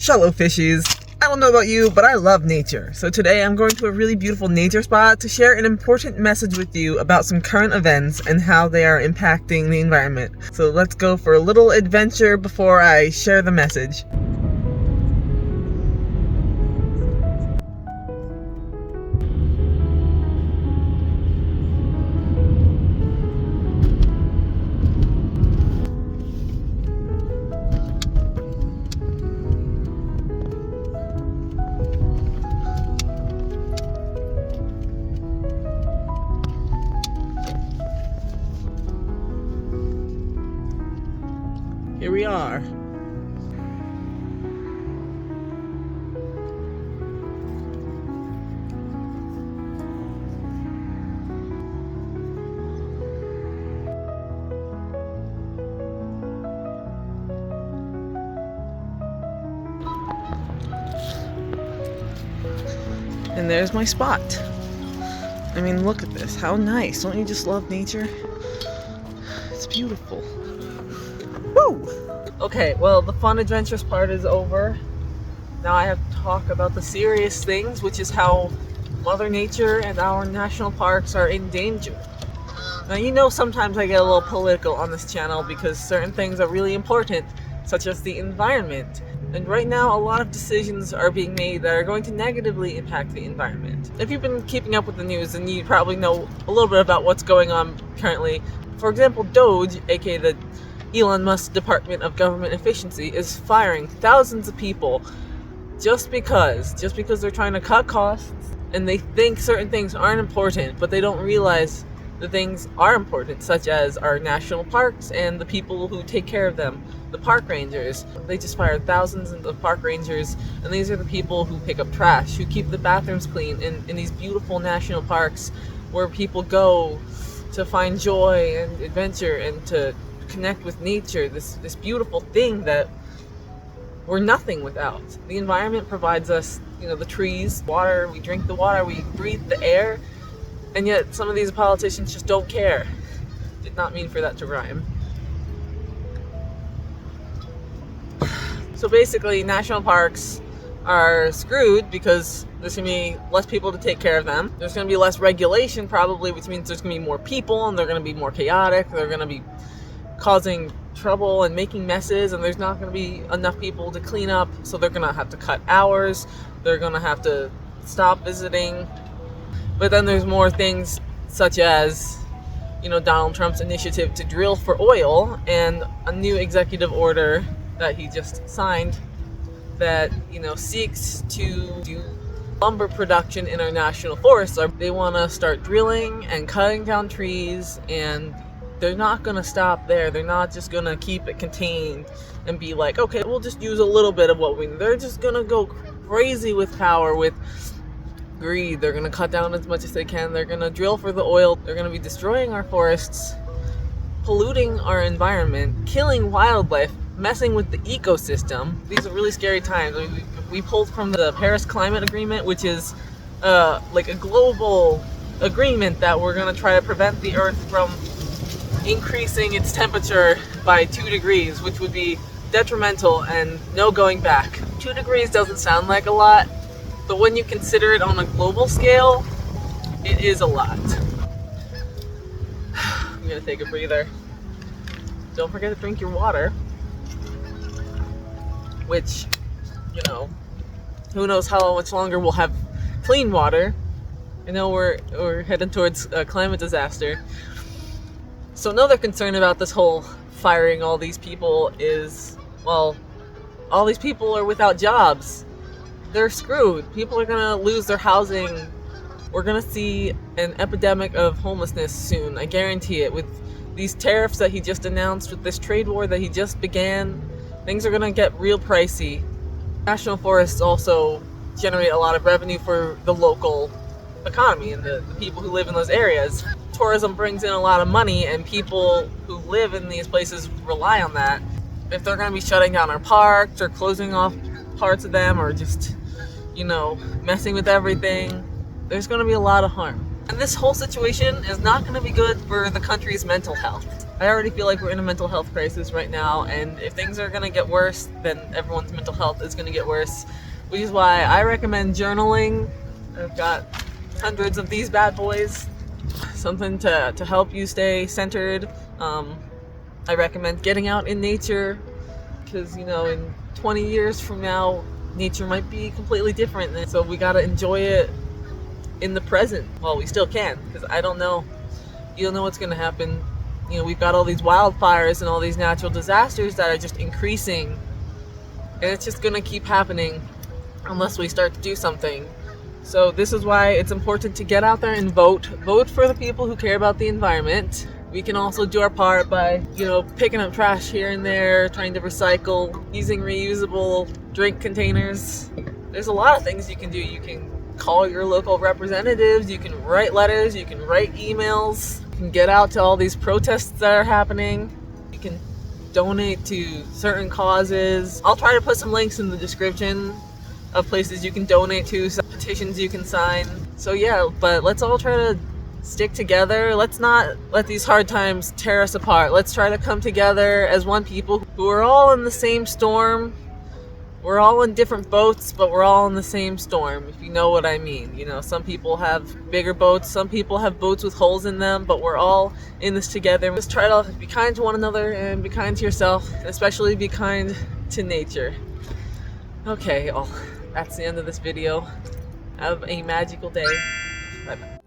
Shallow fishies. I don't know about you, but I love nature. So today I'm going to a really beautiful nature spot to share an important message with you about some current events and how they are impacting the environment. So let's go for a little adventure before I share the message. Here we are. And there's my spot. I mean, look at this. How nice. Don't you just love nature? It's beautiful. Woo! Okay, well, the fun, adventurous part is over. Now I have to talk about the serious things, which is how Mother Nature and our national parks are in danger. Now, you know, sometimes I get a little political on this channel because certain things are really important, such as the environment. And right now, a lot of decisions are being made that are going to negatively impact the environment. If you've been keeping up with the news, then you probably know a little bit about what's going on currently. For example, DOGE, aka the Elon Musk Department of Government Efficiency, is firing thousands of people just because they're trying to cut costs and they think certain things aren't important, but they don't realize the things are important, such as our national parks and the people who take care of them, the park rangers. They just fired thousands of park rangers, and these are the people who pick up trash, who keep the bathrooms clean in these beautiful national parks where people go to find joy and adventure and to connect with nature, this beautiful thing that we're nothing without. The environment provides us, the trees, water, we drink the water, we breathe the air, and yet some of these politicians just don't care. Did not mean for that to rhyme. So basically, national parks are screwed because there's going to be less people to take care of them. There's going to be less regulation probably, which means there's going to be more people and they're going to be more chaotic. They're going to be causing trouble and making messes, and there's not going to be enough people to clean up, so they're going to have to cut hours. They're going to have to stop visiting. But then there's more things such as, Donald Trump's initiative to drill for oil and a new executive order that he just signed that, seeks to do lumber production in our national forests. They want to start drilling and cutting down trees, and they're not going to stop there. They're not just going to keep it contained and be like, okay, we'll just use a little bit of what we need. They're just going to go crazy with power, with greed. They're going to cut down as much as they can. They're going to drill for the oil. They're going to be destroying our forests, polluting our environment, killing wildlife, messing with the ecosystem. These are really scary times. We pulled from the Paris Climate Agreement, which is like a global agreement that we're going to try to prevent the Earth from increasing its temperature by 2 degrees, which would be detrimental and no going back. 2 degrees doesn't sound like a lot, but when you consider it on a global scale, it is a lot. I'm gonna take a breather. Don't forget to drink your water, which, who knows how much longer we'll have clean water. I know we're heading towards a climate disaster. So another concern about this whole firing all these people is, well, all these people are without jobs. They're screwed. People are going to lose their housing. We're going to see an epidemic of homelessness soon. I guarantee it. With these tariffs that he just announced, with this trade war that he just began, things are going to get real pricey. National forests also generate a lot of revenue for the local economy and the people who live in those areas. Tourism brings in a lot of money, and people who live in these places rely on that. If they're going to be shutting down our parks or closing off parts of them or just, messing with everything, there's going to be a lot of harm. And this whole situation is not going to be good for the country's mental health. I already feel like we're in a mental health crisis right now, and if things are going to get worse, then everyone's mental health is going to get worse, which is why I recommend journaling. I've got hundreds of these bad boys, something to help you stay centered. I recommend getting out in nature, because, you know, in 20 years from now, nature might be completely different, and so we got to enjoy it in the present while we still can, because I don't know. You don't know what's going to happen. You know, we've got all these wildfires and all these natural disasters that are just increasing, and it's just going to keep happening unless we start to do something. So this is why it's important to get out there and vote. Vote for the people who care about the environment. We can also do our part by, you know, picking up trash here and there, trying to recycle, using reusable drink containers. There's a lot of things you can do. You can call your local representatives, you can write letters, you can write emails, you can get out to all these protests that are happening, you can donate to certain causes. I'll try to put some links in the description of places you can donate to, some petitions you can sign. So yeah, but let's all try to stick together. Let's not let these hard times tear us apart. Let's try to come together as one people who are all in the same storm. We're all in different boats, but we're all in the same storm, if you know what I mean. You know, some people have bigger boats, some people have boats with holes in them, but we're all in this together. Just try to be kind to one another and be kind to yourself, especially be kind to nature. Okay, y'all, that's the end of this video. Have a magical day. Bye-bye.